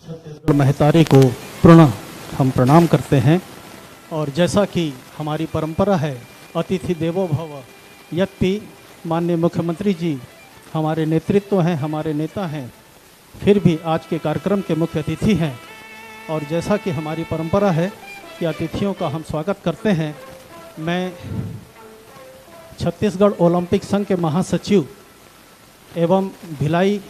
छत्तीसगढ़ महतारी को पुनः हम प्रणाम करते हैं। और जैसा कि हमारी परंपरा है, अतिथि देवो भव, यद्यपि माननीय मुख्यमंत्री जी हमारे नेतृत्व हैं, हमारे नेता हैं, फिर भी आज के कार्यक्रम के मुख्य अतिथि हैं। और जैसा कि हमारी परंपरा है कि अतिथियों का हम स्वागत करते हैं, मैं छत्तीसगढ़ ओलंपिक संघ के महासचिव एवं भिलाई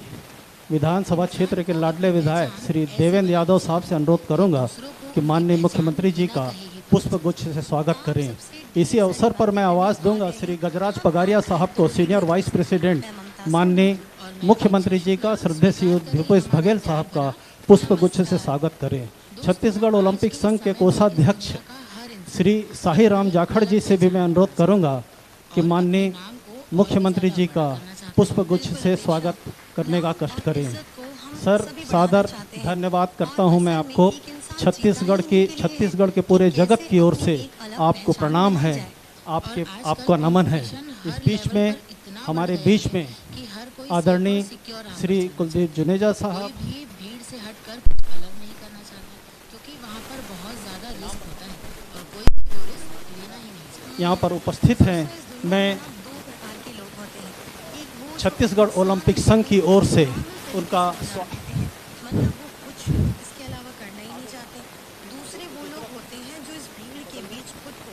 विधानसभा क्षेत्र के लाडले विधायक श्री देवेंद्र यादव साहब से अनुरोध करूंगा कि माननीय मुख्यमंत्री जी का पुष्प गुच्छ से स्वागत करें। इसी अवसर पर मैं आवाज़ दूंगा श्री गजराज पगारिया साहब को, सीनियर वाइस प्रेसिडेंट, माननीय मुख्यमंत्री जी का श्रद्धेय श्री भूपेश बघेल साहब का पुष्प गुच्छ से स्वागत करें। छत्तीसगढ़ ओलंपिक संघ के कोषाध्यक्ष श्री साही राम जाखड़ जी से भी मैं अनुरोध करूंगा कि माननीय मुख्यमंत्री जी का पुष्प गुच्छ से स्वागत करने का कष्ट करें। सर, सादर धन्यवाद करता हूं मैं आपको। छत्तीसगढ़ के पूरे जगत की ओर से आपको प्रणाम है, आपका नमन है। इस बीच में हमारे बीच में आदरणीय श्री कुलदीप जुनेजा साहब यहाँ पर उपस्थित हैं। मैं छत्तीसगढ़ ओलंपिक संघ की ओर से उनका इसके अलावा करना ही नहीं चाहते। दूसरे वो लोग होते हैं जो इस भीड़ के बीच खुद को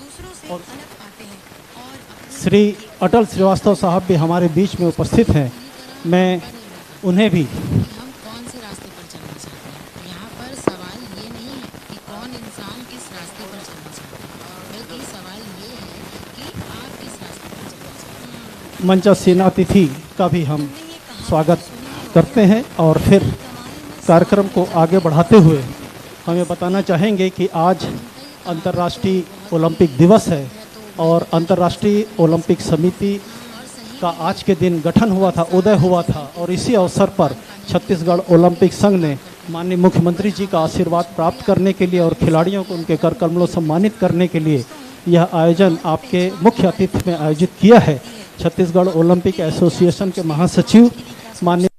दूसरों से अलग पाते हैं। और श्री अटल श्रीवास्तव साहब भी हमारे बीच में उपस्थित हैं। मैं उन्हें भी हम कौन से रास्ते पर चलना चाहते हैं। यहाँ पर सवाल ये नहीं है कि कौन इंसान किस रास्ते पर चलना चाहता है, बल्कि सवाल ये है कि आप किस रास्ते पर चलना चाहते हैं। मंचासीन अतिथि का भी हम स्वागत करते हैं और फिर कार्यक्रम को आगे बढ़ाते हुए हमें बताना चाहेंगे कि आज अंतर्राष्ट्रीय ओलंपिक दिवस है और अंतर्राष्ट्रीय ओलंपिक समिति का आज के दिन गठन हुआ था, उदय हुआ था। और इसी अवसर पर छत्तीसगढ़ ओलंपिक संघ ने माननीय मुख्यमंत्री जी का आशीर्वाद प्राप्त करने के लिए और खिलाड़ियों को उनके कर कमलों सम्मानित करने के लिए यह आयोजन आपके मुख्य अतिथि में आयोजित किया है। छत्तीसगढ़ ओलंपिक एसोसिएशन के महासचिव माननीय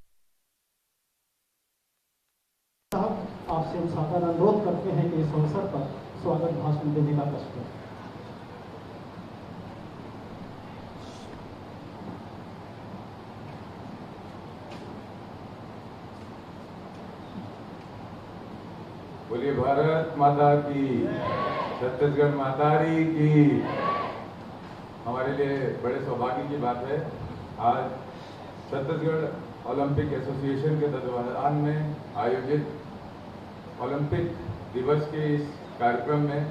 आपसे हम सादर अनुरोध करते हैं कि इस अवसर पर स्वागत भाषण देने का कष्ट करें। बोलिए भारत माता की, छत्तीसगढ़ मातारी की। हमारे लिए बड़े सौभाग्य की बात है, आज छत्तीसगढ़ ओलंपिक एसोसिएशन के तत्वाधान में आयोजित ओलंपिक दिवस के इस कार्यक्रम में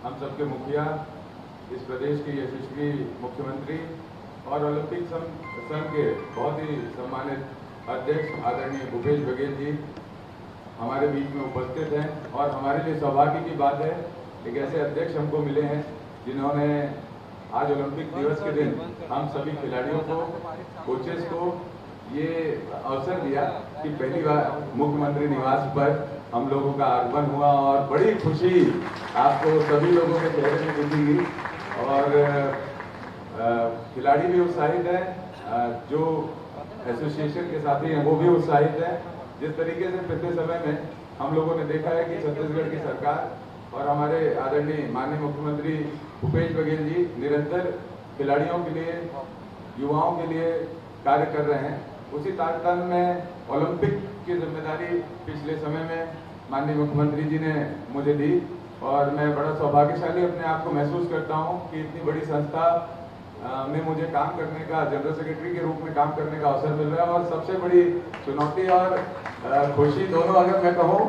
हम सबके मुखिया, इस प्रदेश के यशस्वी मुख्यमंत्री और ओलंपिक संघ के बहुत ही सम्मानित अध्यक्ष आदरणीय भूपेश बघेल जी हमारे बीच में उपस्थित हैं। और हमारे लिए सौभाग्य की बात है, एक ऐसे अध्यक्ष हमको मिले हैं जिन्होंने आज ओलंपिक दिवस के दिन हम सभी खिलाड़ियों को, कोचेस को ये अवसर दिया कि पहली बार मुख्यमंत्री निवास पर हम लोगों का आगमन हुआ और बड़ी खुशी आपको सभी लोगों के चेहरे में दिखेगी। और खिलाड़ी भी उत्साहित हैं, जो एसोसिएशन के साथी हैं वो भी उत्साहित हैं। जिस तरीके से पिछले समय में हम लोगों ने देखा है कि छत्तीसगढ़ की सरकार और हमारे आदरणीय माननीय मुख्यमंत्री भूपेश बघेल जी निरंतर खिलाड़ियों के लिए, युवाओं के लिए कार्य कर रहे हैं, उसी तारतम्य में ओलंपिक की जिम्मेदारी पिछले समय में माननीय मुख्यमंत्री जी ने मुझे दी। और मैं बड़ा सौभाग्यशाली अपने आप को महसूस करता हूं कि इतनी बड़ी संस्था में मुझे काम करने का, जनरल सेक्रेटरी के रूप में काम करने का अवसर मिल रहा है। और सबसे बड़ी चुनौती और खुशी दोनों अगर मैं कहूँ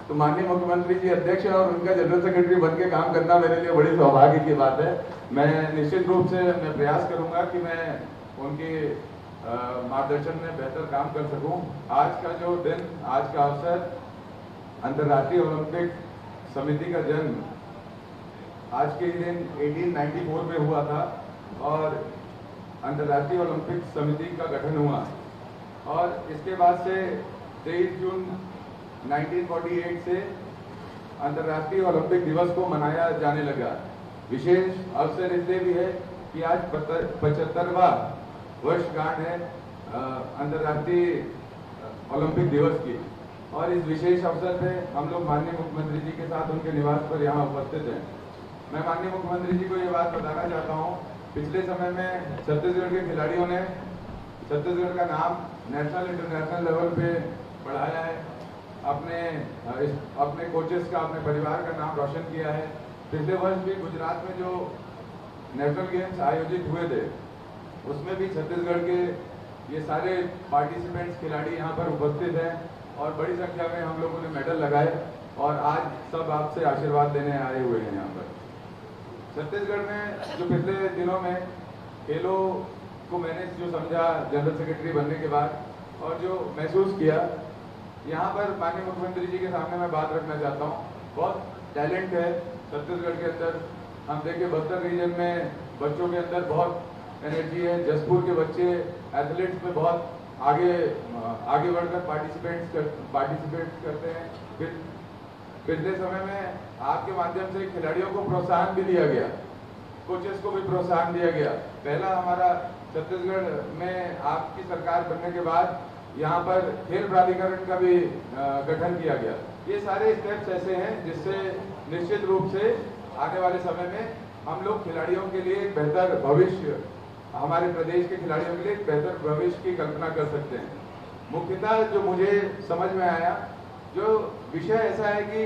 तो माननीय मुख्यमंत्री जी अध्यक्ष और उनका जनरल सेक्रेटरी बन के काम करना मेरे लिए बड़ी सौभाग्य की बात है। मैं निश्चित रूप से मैं प्रयास करूंगा कि मैं उनके मार्गदर्शन में बेहतर काम कर सकूं। आज का जो दिन, आज का अवसर, अंतर्राष्ट्रीय ओलंपिक समिति का जन्म आज के दिन 1894 में हुआ था और अंतर्राष्ट्रीय ओलंपिक समिति का गठन हुआ। और इसके बाद से 23 जून 1948 से अंतर्राष्ट्रीय ओलंपिक दिवस को मनाया जाने लगा। विशेष अवसर इसलिए भी है कि आज 75वां वर्षगांठ है अंतर्राष्ट्रीय ओलंपिक दिवस की। और इस विशेष अवसर पे हम लोग माननीय मुख्यमंत्री जी के साथ उनके निवास पर यहाँ उपस्थित हैं। मैं माननीय मुख्यमंत्री जी को ये बात बताना चाहता हूँ, पिछले समय में छत्तीसगढ़ के खिलाड़ियों ने छत्तीसगढ़ का नाम नेशनल इंटरनेशनल लेवल पे बढ़ाया है, अपने कोचेस का, अपने परिवार का नाम रोशन किया है। पिछले वर्ष भी गुजरात में जो नेशनल गेम्स आयोजित हुए थे उसमें भी छत्तीसगढ़ के ये सारे पार्टिसिपेंट्स खिलाड़ी यहाँ पर उपस्थित हैं और बड़ी संख्या में हम लोगों ने मेडल लगाए और आज सब आपसे आशीर्वाद देने आए हुए हैं यहाँ पर। छत्तीसगढ़ में जो पिछले दिनों में खेलों को मैंने जो समझा जनरल सेक्रेटरी बनने के बाद और जो महसूस किया, यहाँ पर माननीय मुख्यमंत्री जी के सामने मैं बात रखना चाहता हूँ। बहुत टैलेंट है छत्तीसगढ़ के अंदर। हम देखें बस्तर रीजन में बच्चों के अंदर बहुत एनर्जी है। जसपुर के बच्चे एथलीट्स में बहुत आगे बढ़कर पार्टिसिपेट करते हैं। फिर पिछले समय में आपके माध्यम से खिलाड़ियों को प्रोत्साहन भी दिया गया, कोचेस को भी प्रोत्साहन दिया गया। पहला हमारा छत्तीसगढ़ में आपकी सरकार बनने के बाद यहाँ पर खेल प्राधिकरण का भी गठन किया गया। ये सारे स्टेप्स ऐसे हैं जिससे निश्चित रूप से आने वाले समय में हम लोग खिलाड़ियों के लिए एक बेहतर भविष्य, हमारे प्रदेश के खिलाड़ियों के लिए एक बेहतर भविष्य की कल्पना कर सकते हैं। मुख्यतः जो मुझे समझ में आया, जो विषय ऐसा है कि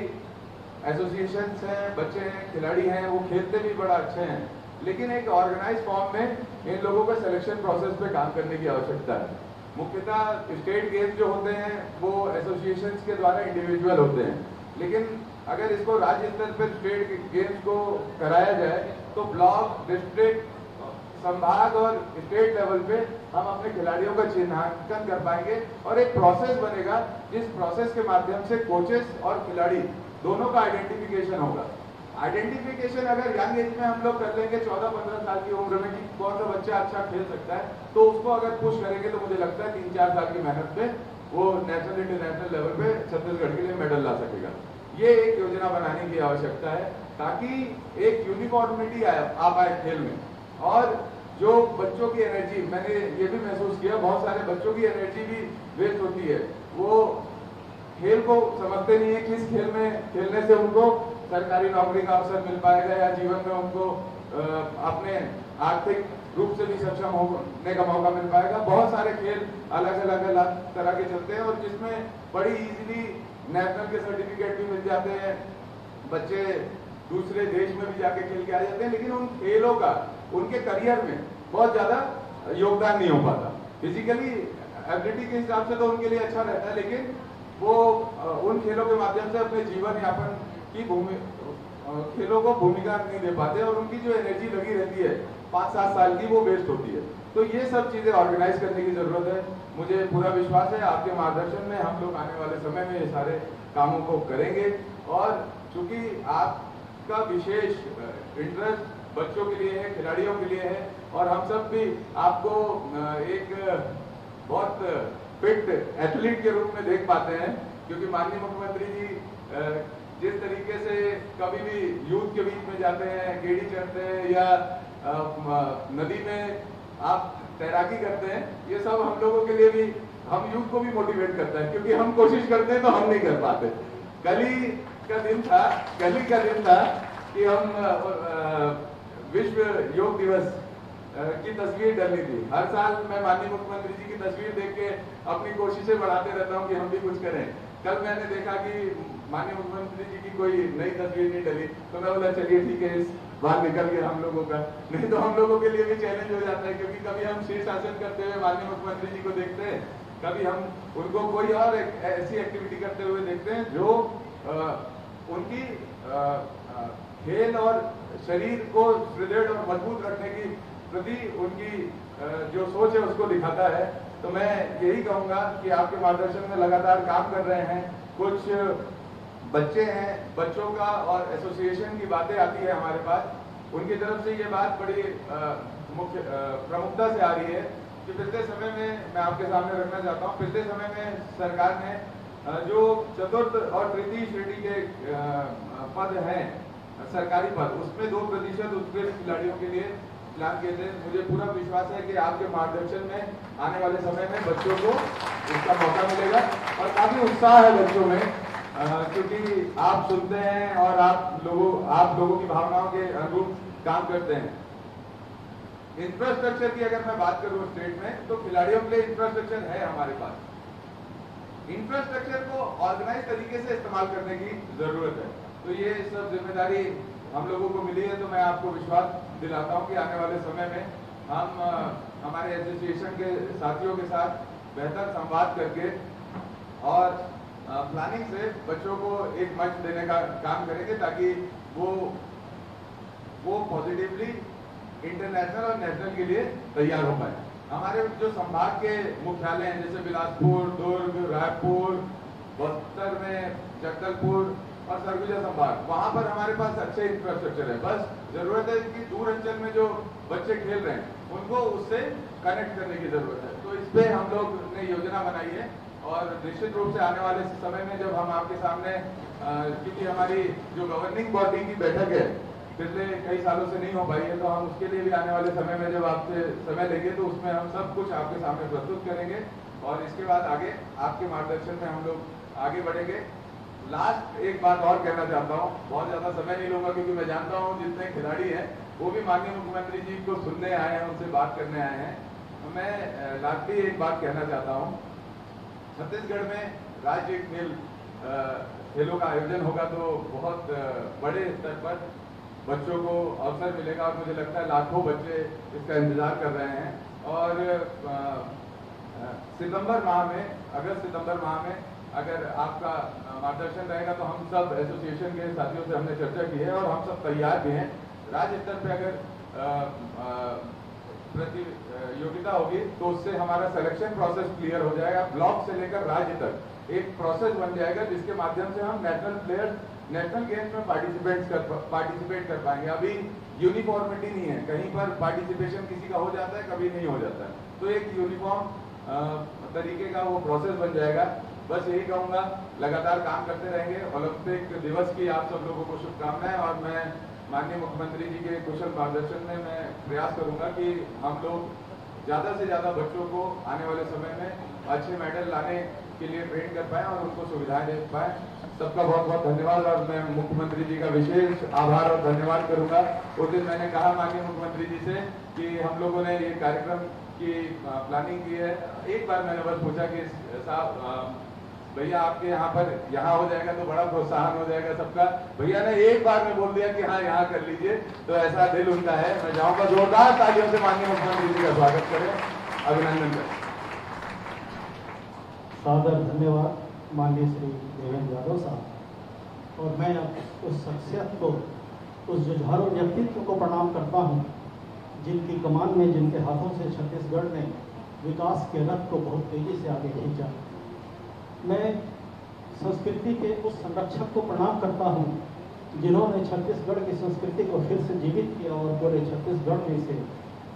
एसोसिएशंस हैं, बच्चे हैं, खिलाड़ी हैं, वो खेलते भी बड़ा अच्छे हैं, लेकिन एक ऑर्गेनाइज फॉर्म में इन लोगों का सिलेक्शन प्रोसेस पे काम करने की आवश्यकता है। मुख्यतः स्टेट गेम्स जो होते हैं वो एसोसिएशंस के द्वारा इंडिविजुअल होते हैं, लेकिन अगर इसको राज्य स्तर पर स्टेट गेम्स को कराया जाए तो ब्लॉक, डिस्ट्रिक्ट, संभाग और स्टेट लेवल पे हम अपने खिलाड़ियों का चिन्हांकन कर पाएंगे और एक प्रोसेस बनेगा जिस प्रोसेस के माध्यम से कोचेस और खिलाड़ी दोनों का आइडेंटिफिकेशन होगा। आइडेंटिफिकेशन अगर यंग एज में हम लोग कर लेंगे 14-15 साल की उम्र में कि कौन सा बच्चा अच्छा खेल सकता है, तो उसको अगर पुश करेंगे तो मुझे लगता है 3-4 साल की मेहनत पे वो नेशनल इंटरनेशनल लेवल पे छत्तीसगढ़ के लिए मेडल ला सकेगा। ये एक योजना बनाने की आवश्यकता है ताकि एक यूनिफॉर्मिटी आ पाए खेल में। और जो बच्चों की एनर्जी, मैंने ये भी महसूस किया, बहुत सारे बच्चों की एनर्जी भी वेस्ट होती है। वो खेल को समझते नहीं है कि इस खेल में खेलने से उनको सरकारी नौकरी का अवसर मिल पाएगा या जीवन में उनको अपने आर्थिक रूप से भी सक्षम होने का मौका मिल पाएगा। बहुत सारे खेल अलग अलग तरह के चलते हैं और जिसमें बड़ी इजीली नेशनल के सर्टिफिकेट भी मिल जाते हैं, बच्चे दूसरे देश में भी जाके खेल के आ जाते हैं, लेकिन उन खेलों का उनके करियर में बहुत ज्यादा योगदान नहीं हो पाता। फिजिकली एबिलिटी के हिसाब से तो उनके लिए अच्छा रहता है, लेकिन वो उन खेलों के माध्यम से अपने जीवन यापन की खेलों को भूमिका नहीं दे पाते और उनकी जो एनर्जी लगी रहती है 5-7 साल की, वो वेस्ट होती है। तो ये सब चीजें ऑर्गेनाइज करने की जरूरत है। मुझे पूरा विश्वास है आपके मार्गदर्शन में हम लोग आने वाले समय में ये सारे कामों को करेंगे। और चूंकि आपका विशेष इंटरेस्ट बच्चों के लिए है, खिलाड़ियों के लिए है, और हम सब भी आपको एक बहुत फिट एथलीट के रूप में देख पाते हैं, क्योंकि माननीय मुख्यमंत्री जी जिस तरीके से कभी भी यूथ के बीच में जाते हैं, गेड़ी चढ़ते हैं या नदी में आप तैराकी करते हैं, ये सब हम लोगों के लिए भी, हम यूथ को भी मोटिवेट करता है, क्योंकि हम कोशिश करते हैं तो हम नहीं कर पाते। कल ही का दिन था कि हम विश्व योग दिवस की तस्वीर डालनी थी। हर साल मैं माननीय मुख्यमंत्री जी की तस्वीर देख के अपनी कोशिशें बढ़ाते रहता हूँ कि हम भी कुछ करें। कल मैंने देखा कि माननीय मुख्यमंत्री जी की कोई नई तस्वीर नहीं डली, तो मैं बोला चलिए ठीक है, इस बाहर निकल गया हम लोगों का। नहीं तो हम लोगों के लिए भी चैलेंज हो जाता है, क्योंकि कभी हम शीर्षासन करते हुए माननीय मुख्यमंत्री जी को देखते हैं, कभी हम उनको कोई और ऐसी एक्टिविटी करते हुए देखते हैं जो उनकी खेल और शरीर को सुदृढ़ और मजबूत रखने की प्रति उनकी जो सोच है उसको दिखाता है। तो मैं यही कहूंगा कि आपके मार्गदर्शन में लगातार काम कर रहे हैं। कुछ बच्चे हैं, बच्चों का और एसोसिएशन की बातें आती है हमारे पास, उनकी तरफ से ये बात बड़ी मुख्य प्रमुखता से आ रही है कि पिछले समय में, मैं आपके सामने रखना चाहता हूँ, पिछले समय में सरकार ने जो चतुर्थ और तृतीय श्रेणी के पद हैं, सरकारी पद, उसमें 2% उत्कृष्ट खिलाड़ियों के लिए प्लान किए थे। मुझे पूरा विश्वास है कि आपके मार्गदर्शन में आने वाले समय में बच्चों को इसका मौका मिलेगा और काफी उत्साह है बच्चों में, क्योंकि आप सुनते हैं और आप लोगों की भावनाओं के अनुरूप काम करते हैं। इंफ्रास्ट्रक्चर की अगर मैं बात करूं स्टेट में, तो खिलाड़ियों के लिए इंफ्रास्ट्रक्चर है हमारे पास। इंफ्रास्ट्रक्चर को ऑर्गेनाइज तरीके से इस्तेमाल करने की जरूरत है। तो ये सब जिम्मेदारी हम लोगों को मिली है। तो मैं आपको विश्वास दिलाता हूं कि आने वाले समय में हम हमारे एसोसिएशन के साथियों के साथ बेहतर संवाद करके और प्लानिंग से बच्चों को एक मंच देने का काम करेंगे, ताकि वो पॉजिटिवली इंटरनेशनल और नेशनल के लिए तैयार हो पाए। हमारे जो संभाग के मुख्यालय हैं, जैसे बिलासपुर, दुर्ग, रायपुर, बस्तर में जगदलपुर और सरगुजा संभाग, वहां पर हमारे पास अच्छे इंफ्रास्ट्रक्चर है। बस जरूरत है कि दूर अंचल में जो बच्चे खेल रहे हैं उनको उससे कनेक्ट करने की जरूरत है। तो इस पे हम लोग ने योजना बनाई है और निश्चित रूप से आने वाले समय में जब हम आपके सामने, क्योंकि हमारी जो गवर्निंग बॉडी की बैठक है पिछले कई सालों से नहीं हो पाई है, तो हम उसके लिए भी आने वाले समय में जब आपसे समय लेंगे तो उसमें हम सब कुछ आपके सामने प्रस्तुत करेंगे और इसके बाद आगे आपके मार्गदर्शन में हम लोग आगे बढ़ेंगे। लास्ट एक बात और कहना चाहता हूँ, बहुत ज्यादा समय नहीं लूंगा क्योंकि मैं जानता हूँ जितने खिलाड़ी हैं वो भी माननीय मुख्यमंत्री जी को सुनने आए हैं, उनसे बात करने आए हैं। तो मैं लास्टली एक बात कहना चाहता हूँ, छत्तीसगढ़ में राज्य खेल खेलों का आयोजन होगा तो बहुत बड़े स्तर पर बच्चों को अवसर मिलेगा और मुझे लगता है लाखों बच्चे इसका इंतजार कर रहे हैं। और सितंबर माह में, अगस्त सितंबर माह में अगर आपका मार्गदर्शन रहेगा तो हम सब एसोसिएशन के साथियों से हमने चर्चा की है और हम सब तैयार भी हैं। राज्य स्तर पे अगर प्रतियोगिता होगी तो उससे हमारा सिलेक्शन प्रोसेस क्लियर हो जाएगा। ब्लॉक से लेकर राज्य तक एक प्रोसेस बन जाएगा जिसके माध्यम से हम नेशनल गेम्स में पार्टिसिपेट कर पाएंगे। अभी यूनिफॉर्मिटी नहीं है, कहीं पर पार्टिसिपेशन किसी का हो जाता है, कभी नहीं हो जाता है। तो एक यूनिफॉर्म तरीके का वो प्रोसेस बन जाएगा। बस यही कहूंगा, लगातार काम करते रहेंगे। ओलंपिक दिवस की आप सब लोगों को शुभकामनाएं और मैं माननीय मुख्यमंत्री जी के कुशल मार्गदर्शन में मैं प्रयास करूंगा कि हम लोग ज्यादा से ज्यादा बच्चों को आने वाले समय में अच्छे मेडल लाने के लिए ट्रेन कर पाए और उनको सुविधाएं दे पाए। सबका बहुत बहुत धन्यवाद और मैं मुख्यमंत्री जी का विशेष आभार और धन्यवाद करूंगा। उस दिन मैंने कहा माननीय मुख्यमंत्री जी से कि हम लोगों ने ये कार्यक्रम की प्लानिंग की है। एक बार मैंने बस पूछा कि साहब भैया आपके यहाँ हो जाएगा तो बड़ा प्रोत्साहन हो जाएगा सबका। भैया ने एक बार में बोल दिया कि हाँ यहाँ कर लीजिए, तो ऐसा दिल उनका है। मैं चाहूंगा जोरदार तालियों से माननीय मुख्यमंत्री जी का स्वागत करें, अभिनंदन करें। सादर धन्यवाद माननीय श्री देवेंद्र यादव साहब। और मैं उस शख्सियत को, उस जुझारू व्यक्तित्व को प्रणाम करता हूँ जिनकी कमान में, जिनके हाथों से छत्तीसगढ़ ने विकास के रथ को बहुत तेजी से आगे खींचा। मैं संस्कृति के उस संरक्षक को प्रणाम करता हूँ जिन्होंने छत्तीसगढ़ की संस्कृति को फिर से जीवित किया और पूरे छत्तीसगढ़ में इसे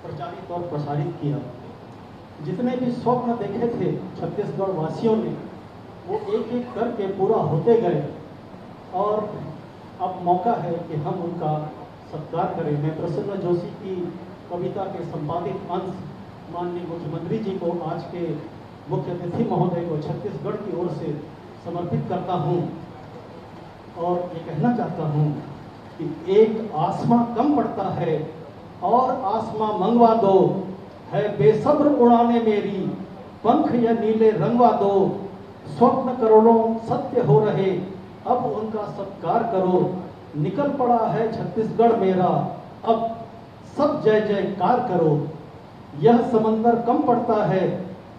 प्रचारित और प्रसारित किया। जितने भी स्वप्न देखे थे छत्तीसगढ़ वासियों ने, वो एक एक करके पूरा होते गए और अब मौका है कि हम उनका सत्कार करें। मैं प्रसन्न जोशी की कविता के संपादित अंश माननीय मुख्यमंत्री जी को, आज के मुख्य अतिथि महोदय को छत्तीसगढ़ की ओर से समर्पित करता हूं और ये कहना चाहता हूं कि एक आसमां कम पड़ता है और आसमां मंगवा दो, है बेसब्र उड़ाने मेरी पंख या नीले रंगवा दो। स्वप्न करोड़ों सत्य हो रहे, अब उनका सत्कार करो। निकल पड़ा है छत्तीसगढ़ मेरा, अब सब जय जयकार करो। यह समंदर कम पड़ता है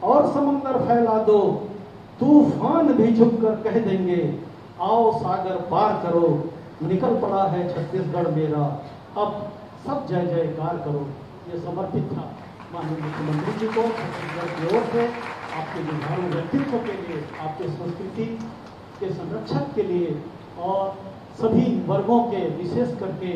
और समंदर फैला दो, तूफान भी झुककर कह देंगे आओ सागर पार करो। निकल पड़ा है छत्तीसगढ़ मेरा, अब सब जय जयकार करो। ये समर्पित था माननीय मुख्यमंत्री जी को छत्तीसगढ़ की ओर से, आपके जुझारू व्यक्तित्व के लिए, आपके संस्कृति के संरक्षक के लिए और सभी वर्गों के, विशेष करके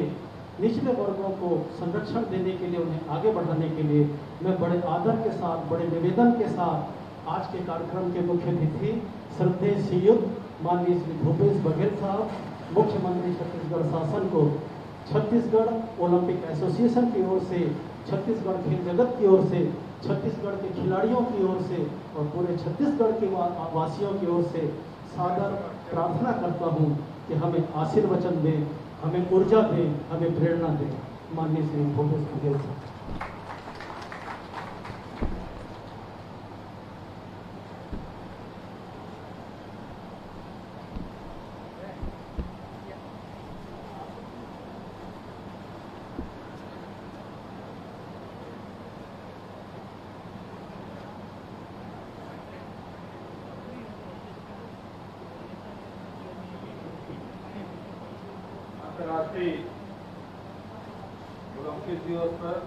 निचले वर्गों को संरक्षण देने के लिए, उन्हें आगे बढ़ाने के लिए मैं बड़े आदर के साथ, बड़े निवेदन के साथ आज के कार्यक्रम के मुख्य अतिथि श्रद्धेय श्रीयुक्त माननीय श्री भूपेश बघेल साहब, मुख्यमंत्री छत्तीसगढ़ शासन को छत्तीसगढ़ ओलंपिक एसोसिएशन की ओर से छत्तीसगढ़ खेल जगत की ओर से, छत्तीसगढ़ के खिलाड़ियों की ओर से और पूरे छत्तीसगढ़ के वासियों की ओर से सादर प्रार्थना करता हूँ कि हमें आशीर्वचन दें, हमें ऊर्जा दें, हमें प्रेरणा दें। माननीय श्री भूपेश बघेल साहब। अंतर्राष्ट्रीय ओलंपिक दिवस पर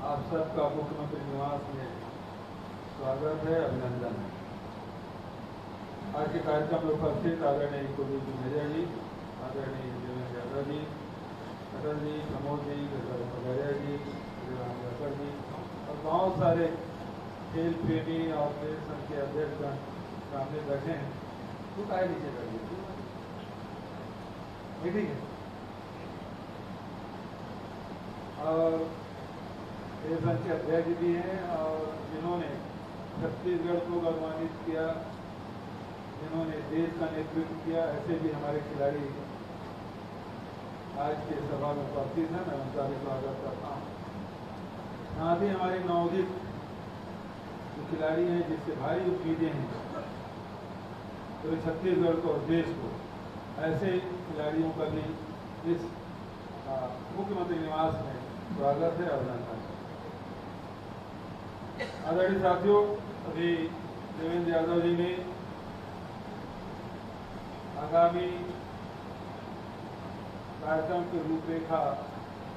आप सबका मुख्यमंत्री निवास में स्वागत है, अभिनंदन है। आज के कार्यक्रम में उपस्थित आदरणीय कुलदीप मेहरा जी, आदरणीय देवेंद्र यादव जी, अटल जी, प्रमोद जी, पगरिया जी, रामकर जी और बहुत सारे खेल प्रेमी और खेल संघ के अध्यक्ष सामने बैठे हैं। तो काय नीचे बैठे ठीक है। और खेल संघ के अध्यक्ष भी हैं और जिन्होंने छत्तीसगढ़ को गौरवान्वित किया, जिन्होंने देश का नेतृत्व किया, ऐसे भी हमारे खिलाड़ी आज के सभा में उपस्थित हैं। मैं उनका भी स्वागत करता हूँ। साथ ही हमारे नवोदित जो खिलाड़ी हैं, जिससे भारी उम्मीदें हैं पूरे छत्तीसगढ़ को और देश को, ऐसे खिलाड़ियों का भी इस मुख्यमंत्री निवास में स्वागत है, अभिनंदन। आदरणीय साथियों, अभी देवेंद्र यादव जी ने आगामी कार्यक्रम की रूपरेखा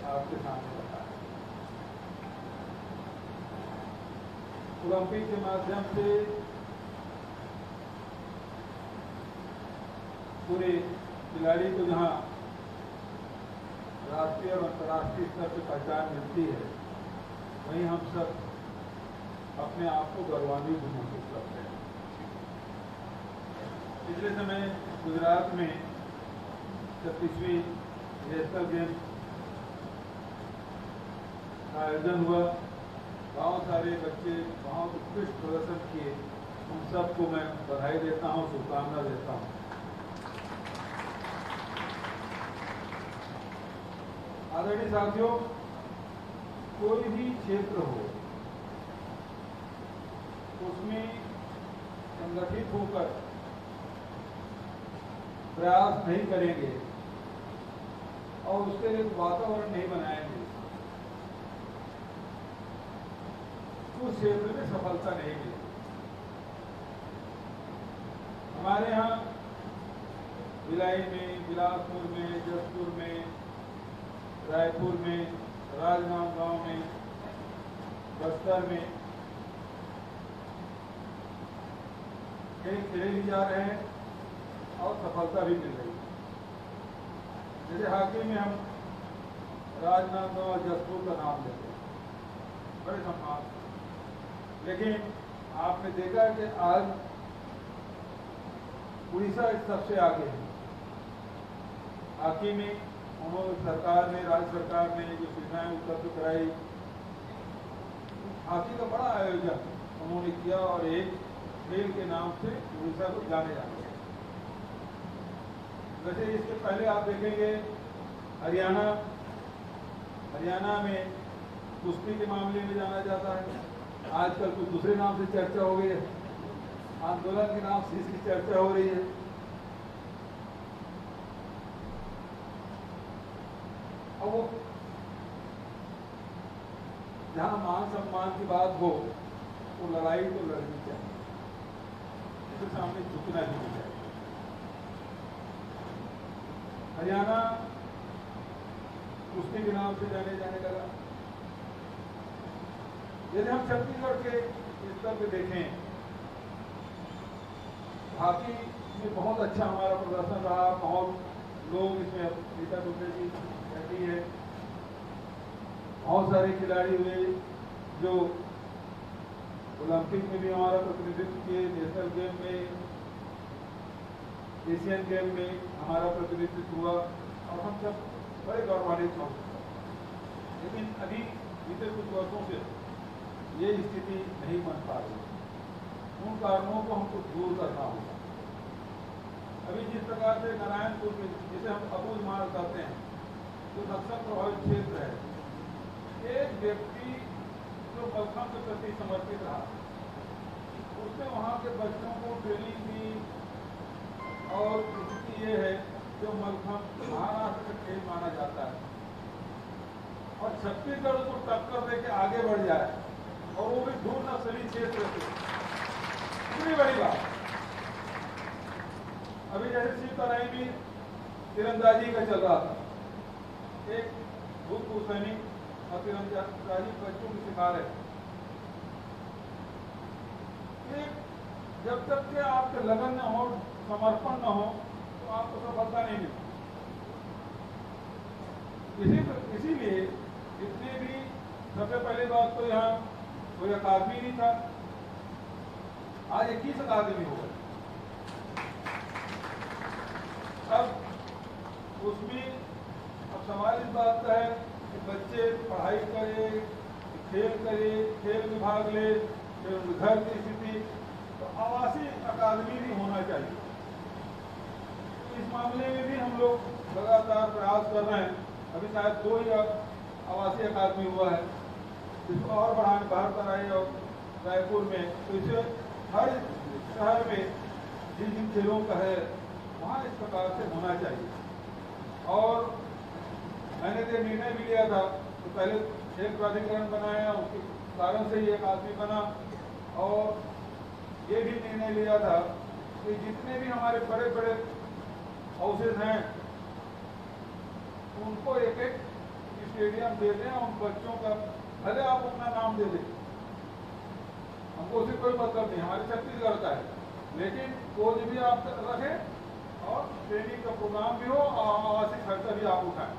आपके सामने बताया। ओलंपिक के माध्यम से पूरे खिलाड़ी को जहां राष्ट्रीय और अंतर्राष्ट्रीय स्तर पर पहचान मिलती है, वहीं हम सब अपने आप को गौरवान्वित महसूस करते हैं। पिछले समय गुजरात में 36वीं नेशनल गेम्स का आयोजन हुआ। बहुत सारे बच्चे बहुत उत्कृष्ट प्रदर्शन किए। उन सबको मैं बधाई देता हूँ, शुभकामना देता हूँ। आदरणीय साथियों, कोई भी क्षेत्र हो, उसमें संगठित होकर प्रयास नहीं करेंगे और उसके लिए वातावरण नहीं बनाएंगे, उस क्षेत्र में सफलता नहीं मिलेगी। हमारे यहाँ भिलाई में, बिलासपुर में, जसपुर में, रायपुर में, राजनांदगांव में, बस्तर में खेल खेले भी जा रहे हैं और सफलता भी मिल रही है। जैसे हॉकी में हम राजनांदगांव और जसपुर का नाम लेते हैं, बड़े सम्मान। लेकिन आपने देखा कि आज उड़ीसा सबसे आगे है हॉकी में। उन्होंने सरकार ने, राज्य सरकार ने जो सुविधाएं उपलब्ध कराई, हॉकी का बड़ा आयोजन उन्होंने किया और एक खेल के नाम से उड़ीसा को जाने जाते हैं। वैसे इसके पहले आप देखेंगे हरियाणा में कुश्ती के मामले में जाना जाता है। आजकल कुछ दूसरे नाम से चर्चा हो गई है, आंदोलन के नाम से इसकी चर्चा हो रही है। और वो जहां मान सम्मान की बात हो तो लड़ाई तो लड़नी चाहिए, इसके सामने झुकना नहीं चाहिए। हरियाणा कुश्ती के नाम से जाने लगा। यदि हम छत्तीसगढ़ के स्तर पे देखें, हॉकी में बहुत अच्छा हमारा प्रदर्शन रहा। बहुत लोग इसमें रीता दुबे जी रहती है, बहुत सारे खिलाड़ी हुए जो ओलंपिक में भी हमारा प्रतिनिधित्व किए, नेशनल गेम में, एशियन गेम में हमारा प्रतिनिधित्व हुआ और हम सब बड़े गौरवान्वित महसूस करते हैं। लेकिन अभी बीते कुछ वर्षों से ये स्थिति नहीं बन पा रही। उन कारणों को हमको दूर करना होगा। अभी जिस प्रकार से नारायणपुर में, जिसे हम अबूझ मार कहते हैं, जो नक्सल प्रभावित क्षेत्र है, एक व्यक्ति जो मलखंभ के प्रति समर्पित रहा, उसने वहाँ के बच्चों को ट्रेनिंग दी। और स्थिति ये है जो मलखंभ महाराष्ट्र का खेल माना जाता है और छत्तीसगढ़ उसको टक्कर दे के आगे बढ़ जाए, और वो भी दूर नक्सली क्षेत्र से, इतनी बड़ी बात। अभी जैसे सीताराई में तीरंदाजी का चल रहा था, एक भूतपूर्व सैनिक और तीरंदाजी बच्चों की शिकार है। जब तक के आपके लगन न हो, समर्पण न हो, तो आपको सफलता नहीं मिलती। इसीलिए जितने भी, सबसे पहली बात तो यहाँ कोई अकादमी नहीं था, आज 21 अकादमी हो गए। अब उसमें अब सवाल इस बात का है कि बच्चे पढ़ाई करे, खेल करे, खेल में भाग ले, फिर घर की स्थिति, तो आवासीय अकादमी भी होना चाहिए। तो इस मामले में भी हम लोग लगातार प्रयास कर रहे हैं। अभी शायद 2 ही आवासीय अकादमी हुआ है, इसको और बढ़ाने, बाहर और रायपुर में, तो इसे हर शहर में जिन जिन खेलों का है वहाँ इस प्रकार से होना चाहिए। और मैंने तो निर्णय भी लिया था, तो पहले एक प्राधिकरण बनाया, उसके कारण से ये अकादमी बना। और ये भी निर्णय लिया था कि जितने भी हमारे बड़े बड़े हाउसेज हैं उनको एक एक स्टेडियम दे दें, उन बच्चों का, भले आप अपना नाम दे दें, हमको उससे कोई मतलब नहीं, हमारे छत्तीसगढ़ का है, लेकिन कोच भी आप रखें और ट्रेनिंग का प्रोग्राम भी हो और आवासीय खर्चा भी आप उठाएं।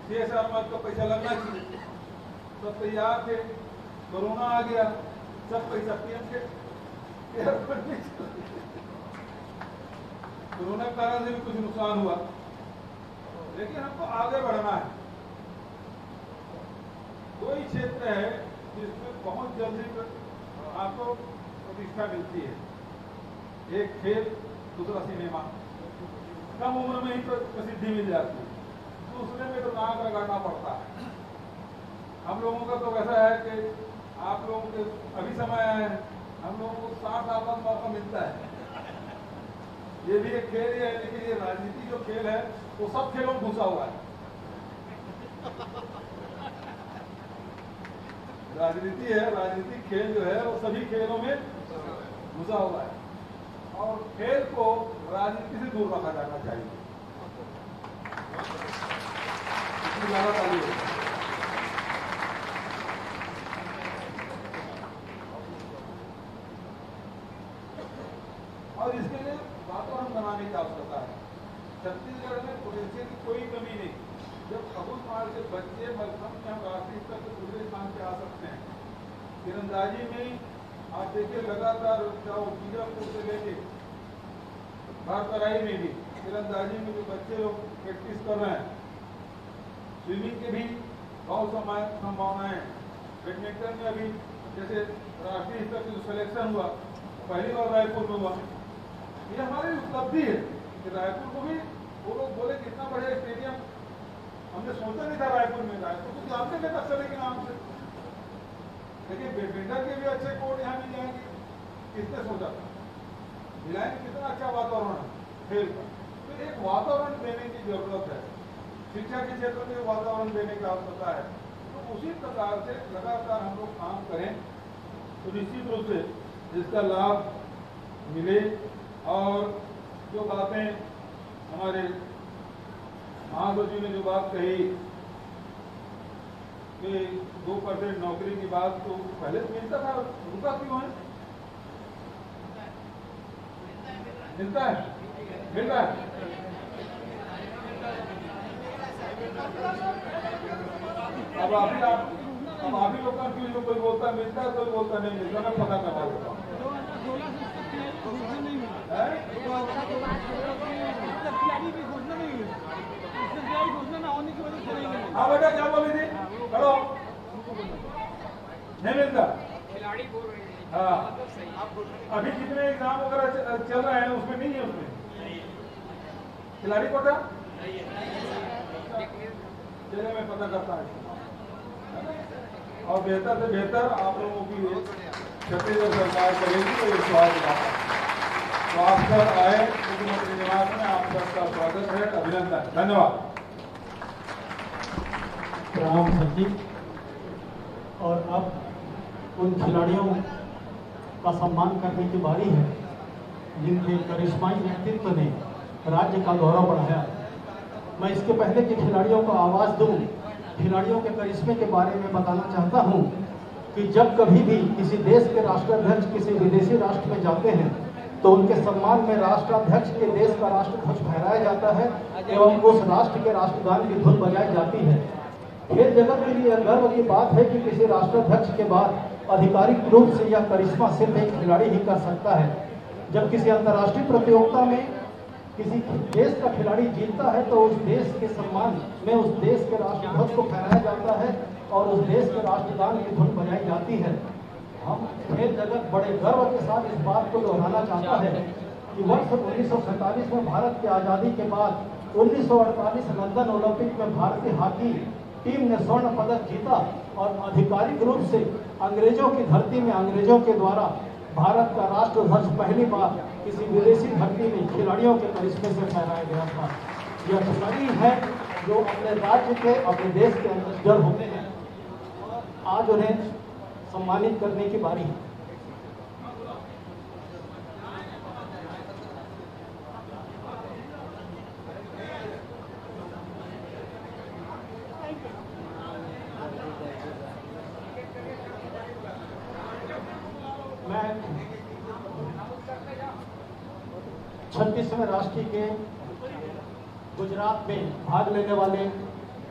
6 साल मत का पैसा लगना चाहिए। सब तैयार थे, कोरोना आ गया, सब पैसा पीएम के एयरपोर्ट में, कोरोना के कारण से भी कुछ नुकसान हुआ, लेकिन हमको आगे बढ़ना है। कोई क्षेत्र है जिसमें बहुत जल्दी आपको प्रतिष्ठा मिलती है, एक खेल, दूसरा सिनेमा, कम उम्र में ही प्रसिद्धि मिल जाती है, दूसरे में तो नाक रगड़ना पड़ता है। हम लोगों का तो वैसा है कि आप लोगों के अभी समय आया है, हम लोगों को 60 साल बाद मौका मिलता है। ये भी एक खेल है, लेकिन ये राजनीति जो खेल है वो सब खेलों में घुसा हुआ है। राजनीति है, राजनीतिक खेल जो है वो सभी खेलों में घुसा हुआ है, और खेल को राजनीति से दूर रखा जाना चाहिए। और इसके लिए वातावरण बनाने की आवश्यकता है। छत्तीसगढ़ में पोटेंशियल की कोई कमी नहीं। जब अबूझ मार के बच्चे मलखंभ में हम राष्ट्रीय स्तर पर दूसरे स्थान पे आ सकते हैं। तीरंदाजी में आप देखिए लगातार चाहे बीजापुर से लेके भारतराई में भी तीरंदाजी में जो बच्चे लोग प्रैक्टिस कर रहे हैं, स्विमिंग के भी बहुत संभावनाएं। बैडमिंटन में अभी जैसे राष्ट्रीय स्तर पर जो सिलेक्शन हुआ पहली बार रायपुर में हुआ, ये हमारी उपलब्धि है कि रायपुर को भी वो लोग बोले कितना बढ़िया स्टेडियम, हमने सोचा नहीं था रायपुर में। रायपुर को जानते थे नक्सली के नाम से, लेकिन बैडमिंटन के भी अच्छे कोर्ट यहाँ मिल जाएंगे, किसने सोचा था। भिलाई में कितना अच्छा वातावरण है खेल का, तो एक वातावरण देने की जरूरत है। शिक्षा के क्षेत्र में वातावरण देने की आवश्यकता है। तो उसी प्रकार से लगातार हम लोग काम करें तो निश्चित रूप से इसका लाभ मिले। और जो बातें हमारे महासचिव ने जो बात कही कि 2% नौकरी की बात, तो पहले तो मिलता था, रुका क्यों है? मिलता है, मिल रहा है। अब आप ही लोग कंफ्यूज, कोई बोलता मिलता है, कोई बोलता नहीं मिलता। मैं पता करवा देता हूँ। घोषणा नहीं हुई, घोषणा ना होने की वजह से हाँ बेटा क्या बोली थी? करो नहीं मिलता। हाँ अभी जितने एग्जाम वगैरह चल रहे हैं उसमें नहीं है, उसमें खिलाड़ी कोटा चलिए मैं पता करता हूँ और बेहतर से बेहतर आप लोगों की छत्तीसगढ़ सरकार करेगी तो ये सवाल उठाता है। तो आप सर आए मुख्यमंत्री निवास में, आप सबका स्वागत है, अभिनंदन, धन्यवाद। प्रणाम सर जी। और अब उन खिलाड़ियों का सम्मान करने की बारी है जिनके करिश्माई व्यक्तित्व ने राज्य का गौरव बढ़ाया। मैं इसके पहले कि खिलाड़ियों को आवाज़ दूं, खिलाड़ियों के करिश्मे के बारे में बताना चाहता हूं कि जब कभी भी किसी देश के राष्ट्राध्यक्ष किसी विदेशी राष्ट्र में जाते हैं तो उनके सम्मान में राष्ट्राध्यक्ष के देश का राष्ट्रध्वज फहराया जाता है एवं उस राष्ट्र के राष्ट्रगान की धुन बजाई जाती है। खेल जगत के लिए गर्व की बात है कि किसी राष्ट्राध्यक्ष के बाद आधिकारिक रूप से यह करिश्मा सिर्फ एक खिलाड़ी ही कर सकता है। जब किसी अंतर्राष्ट्रीय प्रतियोगिता में किसी देश का खिलाड़ी जीतता है तो उस देश के सम्मान में उस देश के राष्ट्रध्वज को फहराया जाता है और उस देश के राष्ट्रगान की धुन बजाई जाती है। हम खेल जगत बड़े गर्व के साथ इस बात को दोहराना चाहता है कि वर्ष 1947 में भारत की आज़ादी के बाद 1948 लंदन ओलंपिक में भारतीय हॉकी टीम ने स्वर्ण पदक जीता और आधिकारिक रूप से अंग्रेजों की धरती में अंग्रेजों के द्वारा भारत का राष्ट्रध्वज पहली बार किसी विदेशी धरती में खिलाड़ियों के करिश्मे से फहराया गया था। यह खिलाड़ी है जो अपने राज्य के अपने देश के एम्बेसडर होते हैं। आज उन्हें सम्मानित करने की बारी है। मैं 36वें राष्ट्रीय के गुजरात में भाग लेने वाले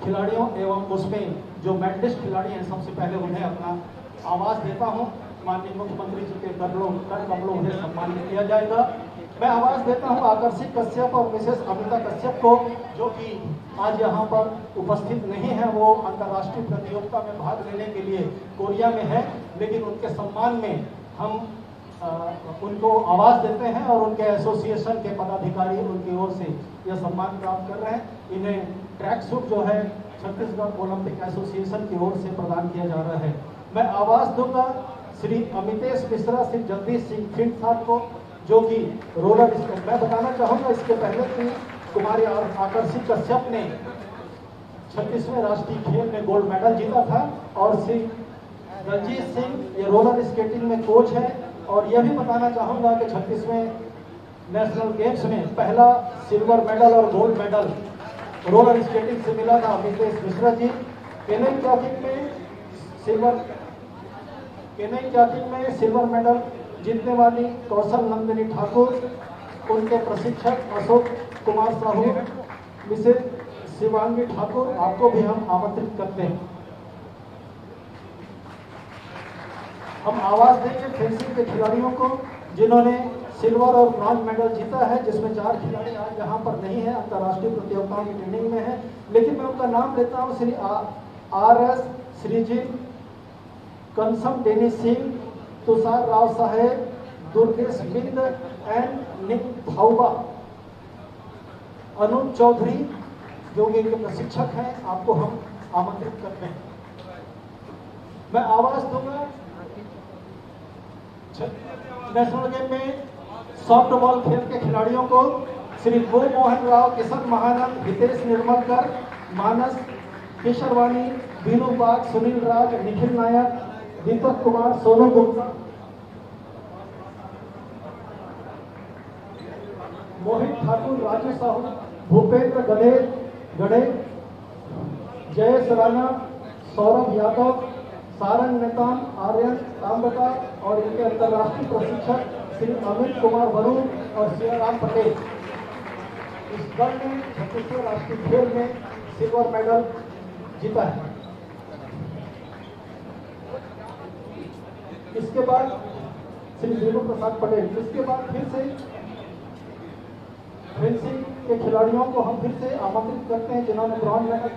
खिलाड़ियों एवं उसमें जो मेडलिस्ट खिलाड़ी हैं सबसे पहले उन्हें अपना आवाज़ देता हूं। माननीय मुख्यमंत्री जी के कर कमलों उन्हें सम्मानित किया जाएगा। मैं आवाज़ देता हूं आकर्षित कश्यप और मिसेस अमिता कश्यप को, जो कि आज यहां पर उपस्थित नहीं है। वो अंतर्राष्ट्रीय प्रतियोगिता में भाग लेने के लिए कोरिया में है, लेकिन उनके सम्मान में हम उनको आवाज़ देते हैं और उनके एसोसिएशन के पदाधिकारी उनकी ओर से यह सम्मान प्राप्त कर रहे हैं। इन्हें ट्रैक सूट जो है छत्तीसगढ़ ओलंपिक एसोसिएशन की ओर से प्रदान किया जा रहा है। मैं आवाज़ दूंगा श्री अमितेश मिश्रा, श्री जगदीश सिंह फिंट साहब को, जो कि रोलर स्केट। मैं बताना चाहूँगा इसके पहले कि कुमारी आकर्षित कश्यप ने 36वें राष्ट्रीय खेल में गोल्ड मेडल जीता था और श्री रंजीत सिंह ये रोलर स्केटिंग में कोच है। और यह भी बताना चाहूँगा कि 36वें नेशनल गेम्स में पहला सिल्वर मेडल और गोल्ड मेडल रोलर स्केटिंग से मिला था अमितेश मिश्रा जी। केनई जॉकिंग में सिल्वर मेडल जीतने वाली कौशल नंदिनी ठाकुर, उनके प्रशिक्षक अशोक कुमार साहू, मिसेस शिवांगी ठाकुर, आपको भी हम आमंत्रित करते हैं। हम आवाज़ देंगे फेंसिंग के खिलाड़ियों को जिन्होंने सिल्वर और ब्रॉन्ज मेडल जीता है, जिसमें 4 खिलाड़ी आज यहाँ पर नहीं है, अंतर्राष्ट्रीय प्रतियोगिताओं की ट्रेनिंग में है। लेकिन मैं उनका नाम लेता हूँ। Shri RS Sreejith, Kansam Dennis Singh, Tushar Rao Saheb, Durgesh Bind and Nick Dhauba, Anoop Chaudhary जो कि इनके प्रशिक्षक हैं, आपको हम आमंत्रित करते हैं। मैं आवाज़ दूंगा नेशनल गेम में सॉफ्ट बॉल खेल के खिलाड़ियों को। श्री गो मोहन राव, किशन महानंद, हितेश निर्मलकर, मानस केशरवाणी, बीनू बाग, सुनील राज, निखिल नायक, दीपक कुमार, सोनू गुप्ता, मोहित ठाकुर, राजू साहू, भूपेंद्र गढ़े, जयेश राणा, सौरभ यादव, सारंग नेतान, आर्यन ताम्रका और इनके अंतर्राष्ट्रीय प्रशिक्षक श्री अमित कुमार वरुण और सियाराम पटेल। इस दल ने 36वें राष्ट्रीय खेल में सिल्वर मेडल जीता है। इसके बाद श्री देवू प्रसाद पटेल। इसके बाद फिर से फेंसिंग के खिलाड़ियों को हम फिर से आमंत्रित करते हैं जिन्होंने bronze medal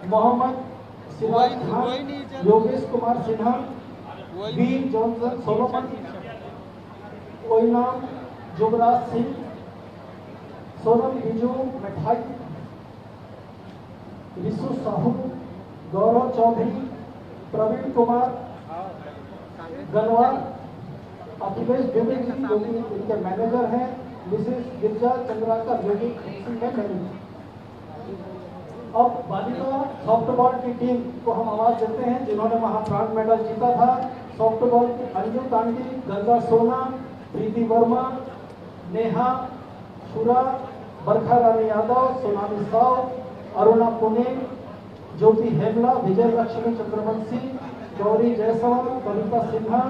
Mohammed Siraj Khan, Yogesh Kumar Sinha, B Johnson Solomon, Oinam Jugraj Singh, Sonam Biju Mithai, Rishu Sahu, गौरव चौधरी, प्रवीण कुमार गनवार, अखिलेश द्विवेदी जो कि इनके मैनेजर हैं, मिसेस गिरजा चंद्राकर जो कि मैनेजर। अब बालिका सॉफ्टबॉल की टीम को हम आवाज देते हैं जिन्होंने वहां ब्रॉन्ज मेडल जीता था। सॉफ्टबॉल की अंजू तांडी, गंगा सोना, प्रीति वर्मा, नेहा शुरा, बरखा रानी यादव, सोनाली साव, अरुणा पुणे, ज्योति हेगला, विजय लक्ष्मी चंद्रवंशी, गौरी जायसवाल, कविता सिन्हा,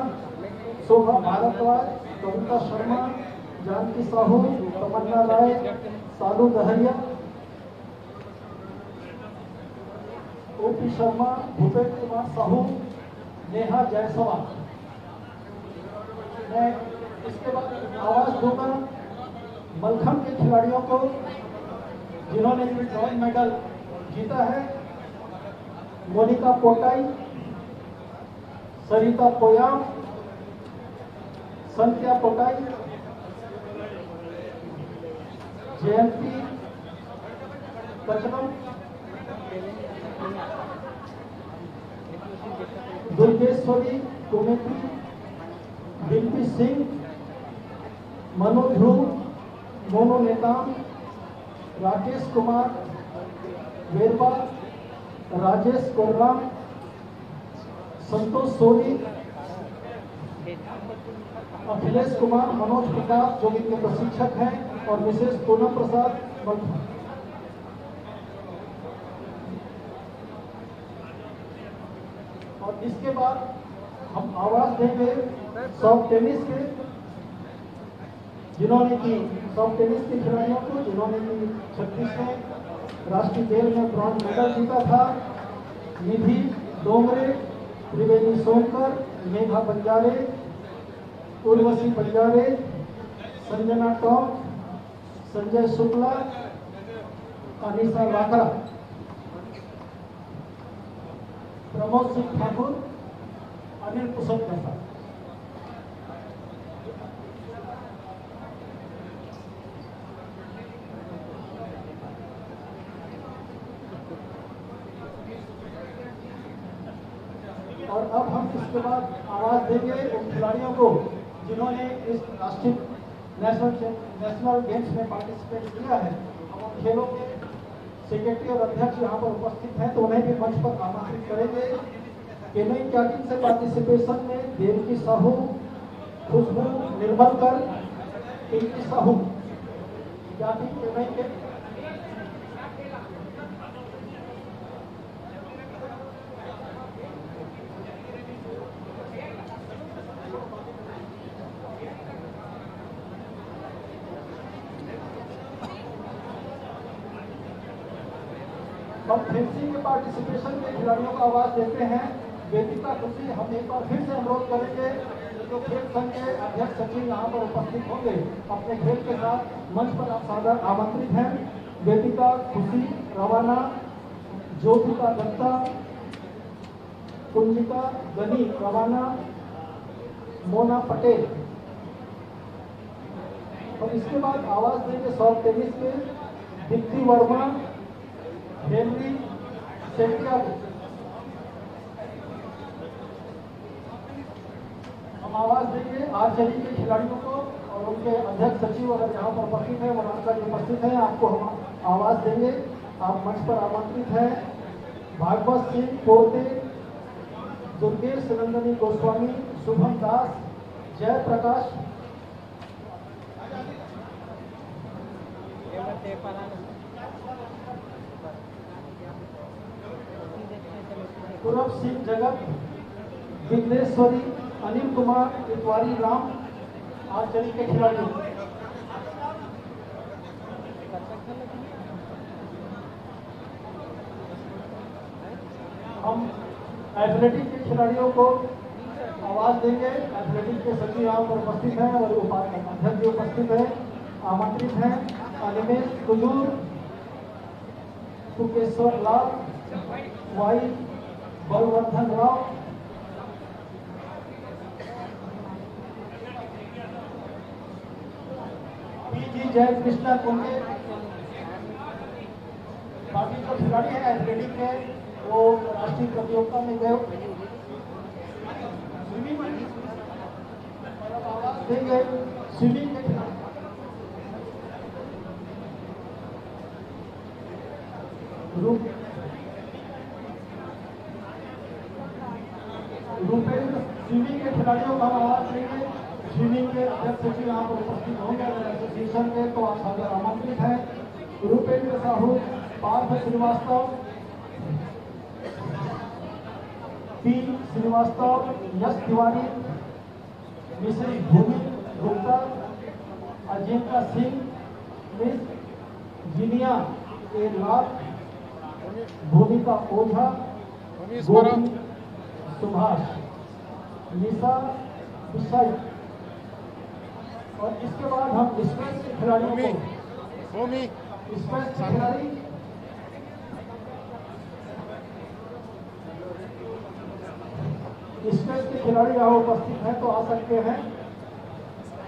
शोभा भारद्वाज, कविता शर्मा, जानकी साहू, तमन्ना राय, सालू दहरिया, ओपी शर्मा, भूपेंद्र कुमार साहू, नेहा जायसवाल। मैं इसके बाद आवाज दूंगा मलखंब के खिलाड़ियों को जिन्होंने ब्रॉन्ज मेडल जीता है। मोनिका पोटाई, सरिता पोयाम, संध्या पोटाई, जयंती कचरम, दुर्गेश्वरी कुमेटी, डिम्पी सिंह, मनु ध्रुव, मोनू नेताम, राकेश कुमार वेरबा, राजेश कोर्राम, संतोष सोनी, अखिलेश कुमार, मनोज प्रताप जो इनके प्रशिक्षक हैं, और मिसेस पूनम प्रसाद बल्था। और इसके बाद हम आवाज देंगे सॉफ्ट टेनिस के जिन्होंने की सॉफ्ट टेनिस के खिलाड़ियों को जिन्होंने की 36वें राष्ट्रीय खेल में ब्रॉन्ज मेडल जीता था। निधि डोंगरे, त्रिवेणी सोनकर, मेघा बंजारे, उर्वशी बंजारे, संजना टॉम, संजय शुक्ला, अनिशा लाकड़ा, प्रमोद सिंह ठाकुर, अनिल कुशल प्रसाद। और अब हम इसके बाद आवाज देंगे उन खिलाड़ियों को जिन्होंने इस राष्ट्रीय नेशनल गेम्स में पार्टिसिपेट किया है। हम उन खेलों के सेक्रेटरी और अध्यक्ष यहाँ पर उपस्थित हैं तो उन्हें भी मंच पर आमंत्रित करेंगे। केनई कैटिंग से पार्टिसिपेशन में देवकी साहू, खुशबू निर्मलकर, पिंकी साहू, केनई के हम फेंसिंग के पार्टिसिपेशन के खिलाड़ियों को आवाज देते हैं। वेदिका खुशी हम एक बार फिर से अनुरोध करेंगे जो खेल संघ के अध्यक्ष सचिव यहाँ पर उपस्थित होंगे अपने खेल के साथ मंच पर आप सादर आमंत्रित हैं। वेदिका खुशी रवाना, ज्योतिका दत्ता, कुंजिका गनी रवाना, मोना पटेल। और इसके बाद आवाज देंगे सॉफ्ट टेनिस के दीप्ति वर्मा, हेनरी सेठिया। हम आवाज देंगे आर्चरी के खिलाड़ियों को और उनके अध्यक्ष सचिव अगर यहाँ पर उपस्थित है वनांका जी उपस्थित हैं आपको हम आवाज देंगे। आप मंच पर आमंत्रित हैं। भागवत सिंह पोर्ते, दुर्गेश नंदनी गोस्वामी, शुभम दास, जय प्रकाश, पूरब सिंह जगत, विघ्नेश्वरी, अनिल कुमार, इतवारी राम आर्चरी के खिलाड़ी। हम एथलेटिक के खिलाड़ियों को आवाज देंगे। एथलेटिक के सचिव यहाँ पर उपस्थित हैं और उपाध्यक्ष भी उपस्थित है, आमंत्रित हैं। अनिमेश कुजूर, सुकेश्वर लाल, वाई बलवर्धन राव, पीजी जय कृष्णा कुंडे, बाकी जो खिलाड़ी हैं एथलेटिक के वो राष्ट्रीय प्रतियोगिता में गए। देंगे स्विमिंग के खिलाड़ी रूपेंद्र, स्विमिंग के खिलाड़ियों का आवाज देंगे। स्विमिंग के अध्यक्ष सचिव यहाँ पर उपस्थित होंगे एसोसिएशन के, तो आप सादर आमंत्रित हैं। रूपेंद्र साहू, पार्थ श्रीवास्तव, पी श्रीवास्तव, यश तिवारी, मिसेस भूमि गुप्ता, अजिंका सिंह, मिस जिनिया ए लाल, भूमिका ओझा, गोपी सुभाष, निशा विषय। और इसके बाद हम स्पेस के खिलाड़ियों को, स्पेस के खिलाड़ी स्पेस के खिलाड़ी यहाँ उपस्थित हैं तो आ सकते हैं।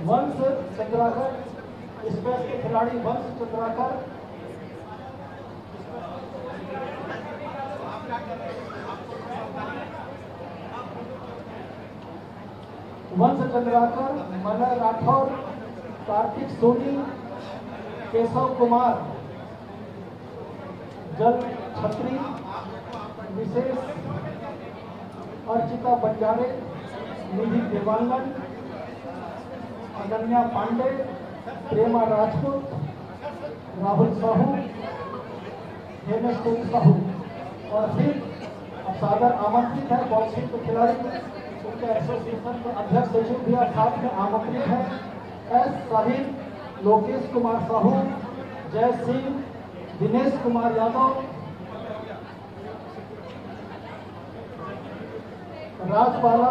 वंश चंद्राकर, स्पेस के खिलाड़ी वंश चंद्राकर, वंश चंद्राकर, मलय राठौर, कार्तिक सोनी, केशव कुमार, जल छत्री, विशेष अर्चिता बंजारे, निधि देवांगन, अनन्या पांडे, प्रेमा राजपूत, राहुल साहू, हेमेश साहू। और फिर अब सादर आमंत्रित है बॉक्सिंग के खिलाड़ी, उनके एसोसिएशन के अध्यक्ष सचिव भी साथ में आमंत्रित है। एस साहिल, लोकेश कुमार साहू, जय सिंह, दिनेश कुमार यादव, राजबाला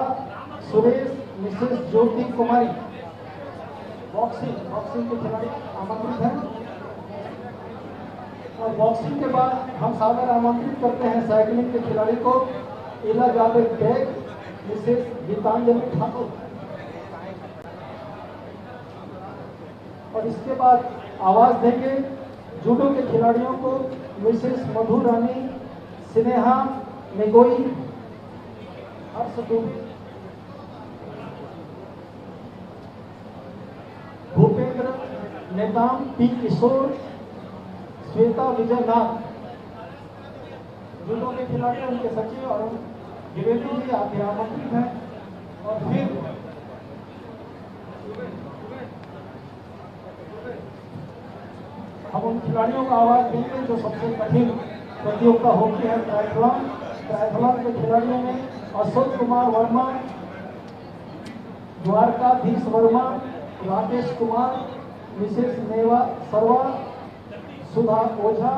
सुरेश, मिसेस ज्योति कुमारी। बॉक्सिंग के खिलाड़ी आमंत्रित हैं। और बॉक्सिंग के बाद हम सादर आमंत्रित करते हैं साइकिलिंग के खिलाड़ी को, इला जावेद बेग, मिसेस गीतांजलि ठाकुर। और इसके बाद आवाज देंगे जूडो के खिलाड़ियों को, मिसेस मधु रानी, स्नेहा नेगोई, भूपेंद्र नेताम, पी किशोर, श्वेता विजयनाथ। जूडो के खिलाड़ी, उनके सचिव और द्विवेदी जी आप आमंत्रित हैं। और फिर हम उन खिलाड़ियों का आवाज देंगे जो सबसे कठिन प्रतियोगिता होती है ट्रायथलॉन। ट्रायथलॉन के खिलाड़ियों में अशोक कुमार वर्मा, द्वारकाधीश वर्मा, राकेश कुमार, मिसेस नेवा सरवा, सुधा ओझा,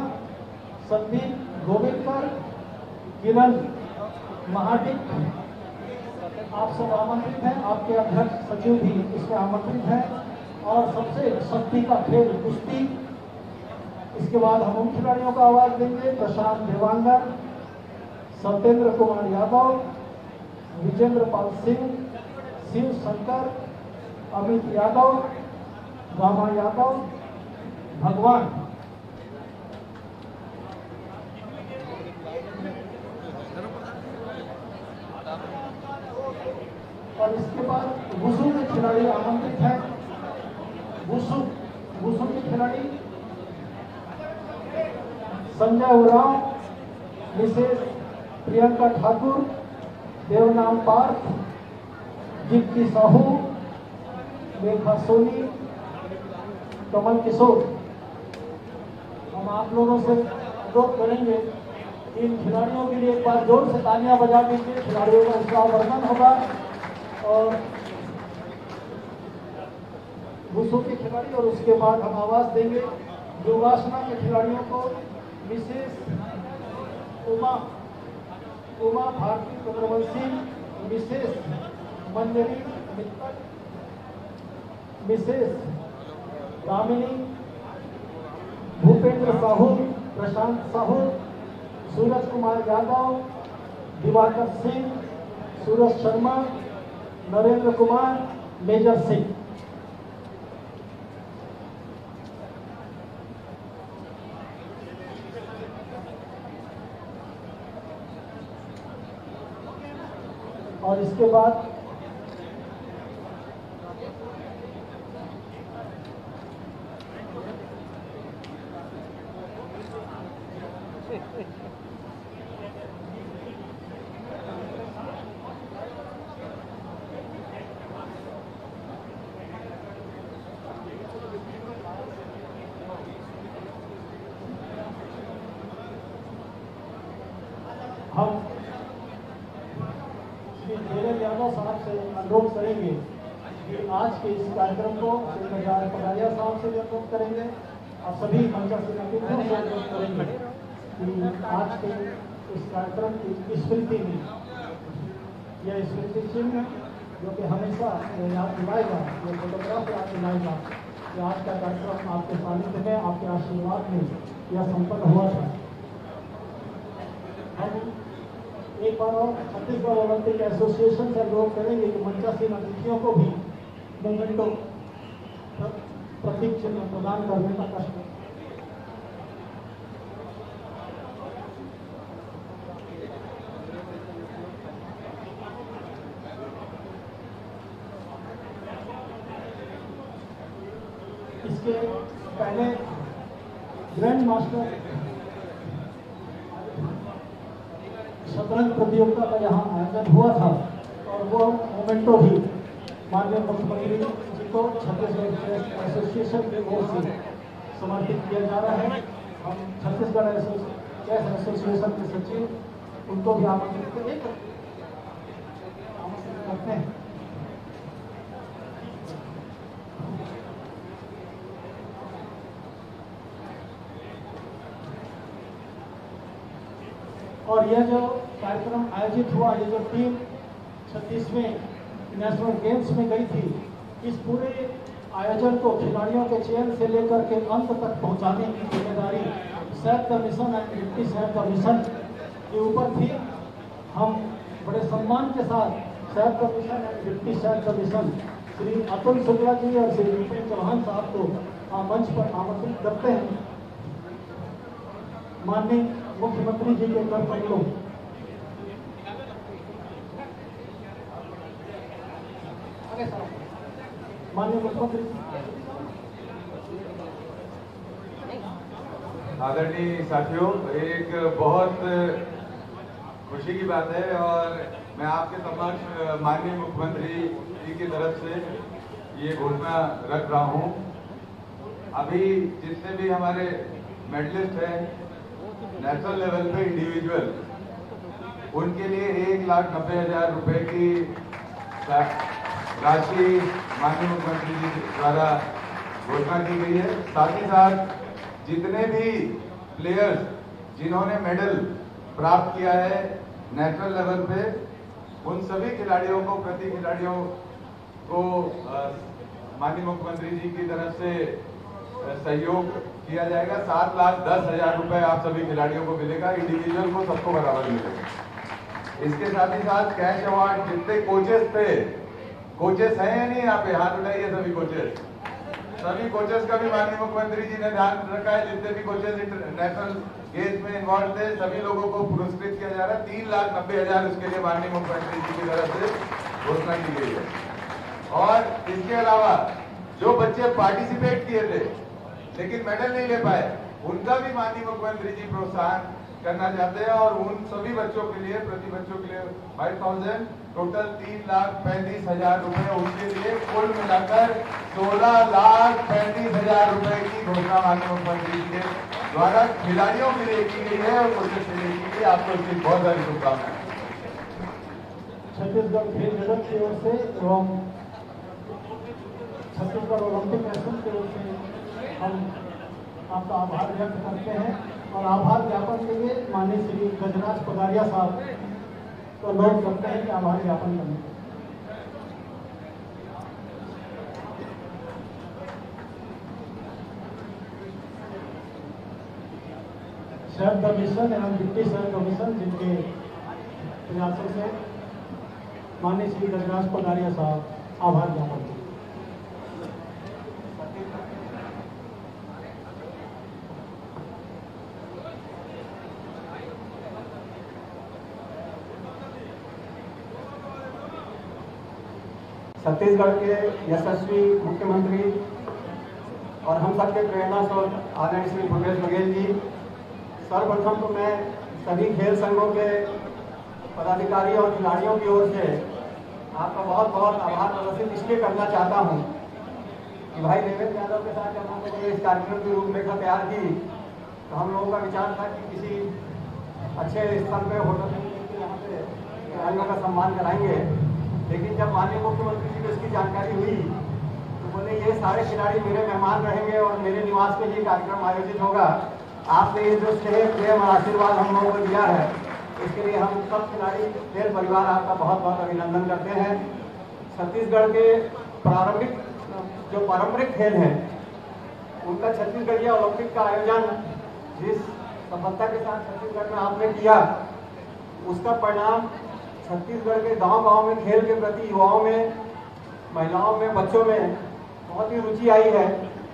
संदीप गोविंदकर, किरण महाडिक। आप सब आमंत्रित हैं, आपके अध्यक्ष सचिव भी इसमें आमंत्रित हैं। और सबसे शक्ति का खेल कुश्ती। इसके बाद हम उन खिलाड़ियों का आवाज देंगे, प्रशांत देवांगन, सत्येंद्र कुमार यादव, विजेंद्र पाल सिंह, शिव शंकर, अमित यादव, गामा यादव, भगवान। और इसके बाद वुशु के खिलाड़ी आमंत्रित हैं। वुशु के खिलाड़ी संजय उरांव, मिसेस प्रियंका ठाकुर, देवनाम पार्थ, दीप्ति साहू, मेघा सोनी, कमल किशोर। हम आप लोगों से अनुरोध करेंगे इन खिलाड़ियों के लिए एक बार जोर से तालियां बजा दीजिए। खिलाड़ियों का उत्साह वर्धन होगा। और वुशु के खिलाड़ी, और उसके बाद हम आवाज देंगे योगासना के खिलाड़ियों को, मिसेस उमा भारती चंद्रवंशी, मिसेस मंजरी मित्तल, मिसेस दामिनी, भूपेंद्र साहू, प्रशांत साहू, सूरज कुमार यादव, दिवाकर सिंह, सूरज शर्मा, नरेंद्र कुमार, मेजर सिंह। और इसके बाद हम श्री देवेंद्र यादव साहब से अनुरोध करेंगे कि आज के इस कार्यक्रम को श्री नजार पगारिया साहब से भी अनुरोध करेंगे और सभी पंचायत समितियों से अनुरोध करेंगे कि आज के इस कार्यक्रम की स्मृति में यह स्मृति चिन्ह जो कि हमेशा याद दिलाएगा, ये फोटोग्राफ याद दिलाएगा कि आज का कार्यक्रम आपके सानिध्य में, आपके आशीर्वाद में यह संपन्न हुआ था। हम एक बार और छत्तीसगढ़ ओलंपिक एसोसिएशन से अनुरोध करेंगे कि मंचासीन अतिथियों को भी मोमेंटो प्रतीक चिन्ह प्रदान करने का कष्ट। इसके पहले ग्रैंड मास्टर शतरंज प्रतियोगिता का यहाँ आयोजन हुआ था और वो मोमेंटो भी माननीय मुख्यमंत्री जी को छत्तीसगढ़ चेस एसोसिएशन की ओर से समर्पित किया जा रहा है। हम छत्तीसगढ़ चेस एसोसिएशन के सचिव उनको भी आमंत्रित करते हैं। और यह जो कार्यक्रम आयोजित हुआ, ये जो टीम 36वें नेशनल गेम्स में गई थी, इस पूरे आयोजन को खिलाड़ियों के चयन से लेकर के अंत तक पहुंचाने की जिम्मेदारी chef de mission and deputy chef de mission के ऊपर थी। हम बड़े सम्मान के साथ chef de mission and deputy chef de mission Shri Atul Shukla ji और श्री विपिन चौहान साहब को मंच पर आमंत्रित करते हैं। माननीय मुख्यमंत्री जी के कर कमलों माननीय मुख्यमंत्री आदरणीय साथियों, एक बहुत खुशी की बात है और मैं आपके समक्ष माननीय मुख्यमंत्री जी की तरफ से ये घोषणा रख रहा हूँ। अभी जितने भी हमारे मेडलिस्ट हैं नेशनल लेवल पे इंडिविजुअल, उनके लिए 1,90,000 रुपए की राशि माननीय मुख्यमंत्री जी द्वारा घोषणा की गई है। साथ ही साथ जितने भी प्लेयर्स जिन्होंने मेडल प्राप्त किया है नेशनल लेवल पे, उन सभी खिलाड़ियों को, प्रति खिलाड़ियों को माननीय मुख्यमंत्री जी की तरफ से सहयोग किया जाएगा। 7,10,000 रुपए आप सभी खिलाड़ियों को मिलेगा, इंडिविजुअल को सबको बराबर मिलेगा। इसके साथ ही साथ कैश अवार्ड जितने कोचेस थे, कोचेस हैं या नहीं यहाँ पे, हाथ उठाइए सभी कोचेस। सभी कोचेस का भी माननीय मुख्यमंत्री जी ने ध्यान रखा है। जितने भी कोचेस नेशनल गेम्स में इन्वॉल्व थे सभी लोगों को पुरस्कृत किया जा रहा है। 3,90,000 उसके लिए माननीय मुख्यमंत्री जी की तरफ से घोषणा की गई है। और इसके अलावा जो बच्चे पार्टिसिपेट किए थे लेकिन मेडल नहीं ले पाए, उनका भी माननीय मुख्यमंत्री जी प्रोत्साहन करना चाहते हैं और उन सभी बच्चों के लिए, प्रति बच्चों के लिए 5,000, टोटल 3,35,000 रुपए उनके लिए, कुल मिलाकर 16,35,000 रुपए की घोषणा माननीय मुख्यमंत्री जी के द्वारा खिलाड़ियों के लिए की गई है और कोचेस के लिए की गई। आपको इसकी बहुत सारी शुभकामनाएं। छत्तीसगढ़ खेल जगत की ओर से एवं छत्तीसगढ़ ओलंपिक नेशन की ओर से हम आपका आभार व्यक्त करते हैं और आभार ज्ञापन के लिए माननीय श्री गजराज पगारिया साहब को अनुरोध करते हैं कि आभार ज्ञापन करने। सर्व द मिशन एवं डिप्टी सर्व द मिशन जिनके प्रयासों से माननीय श्री गजराज पधारिया साहब आभार ज्ञापन किए। छत्तीसगढ़ के यशस्वी मुख्यमंत्री और हम सबके प्रेरणा स्रोत आदरणीय श्री भूपेश बघेल जी, सर्वप्रथम तो मैं सभी खेल संघों के पदाधिकारियों और खिलाड़ियों की ओर से आपका बहुत बहुत आभार प्रदर्शित इसलिए करना चाहता हूं कि भाई देवेंद्र यादव के साथ जब हम लोगों ने इस कार्यक्रम की रूपरेखा तैयार की तो हम लोगों का विचार था कि किसी अच्छे स्थान पर होटल यहाँ पे खिलाड़ियों का सम्मान कराएंगे। लेकिन जब माननीय मुख्यमंत्री जी को इसकी जानकारी हुई तो बोले ये सारे खिलाड़ी मेरे मेहमान रहेंगे और मेरे निवास पे ये कार्यक्रम आयोजित होगा। आपने ये जो स्नेह प्रेम और आशीर्वाद हम लोगों को दिया है इसके लिए हम सब खिलाड़ी खेल परिवार आपका बहुत बहुत अभिनंदन करते हैं। छत्तीसगढ़ के जो पारंपरिक खेल हैं उनका छत्तीसगढ़ीय ओलंपिक का आयोजन जिस सफलता के साथ छत्तीसगढ़ में आपने किया उसका परिणाम छत्तीसगढ़ के गांव-गांव में खेल के प्रति युवाओं में, महिलाओं में, बच्चों में बहुत ही रुचि आई है।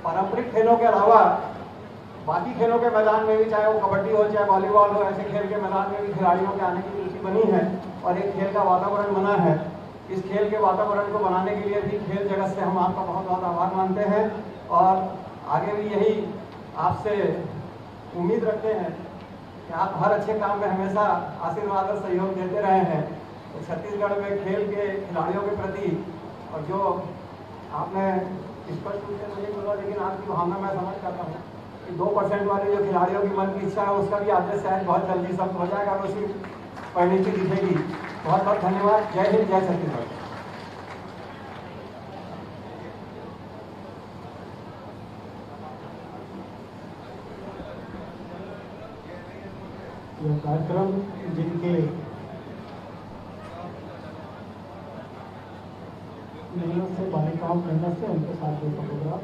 पारंपरिक खेलों के अलावा बाकी खेलों के मैदान में भी, चाहे वो कबड्डी हो चाहे वॉलीबॉल हो, ऐसे खेल के मैदान में भी खिलाड़ियों के आने की रुचि बनी है और एक खेल का वातावरण बना है। इस खेल के वातावरण को बनाने के लिए भी खेल जगत से हम आपका बहुत बहुत आभार मानते हैं और आगे भी यही आपसे उम्मीद रखते हैं कि आप हर अच्छे काम में हमेशा आशीर्वाद और सहयोग देते रहे हैं। तो छत्तीसगढ़ में खेल के खिलाड़ियों के प्रति और जो आपने स्पष्ट रूप से नहीं बोला लेकिन आपकी भावना मैं समझ करता हूँ कि 2% वाले जो खिलाड़ियों की मन की इच्छा है उसका भी आदेश शायद बहुत जल्दी सब हो जाएगा और उसकी परिणति दिखेगी। बहुत बहुत धन्यवाद। जय हिंद, जय छत्तीसगढ़। यह कार्यक्रम जिनके मेहनत से, बालिकाओं मेहनत से उनके साथ जो फोटोग्राफ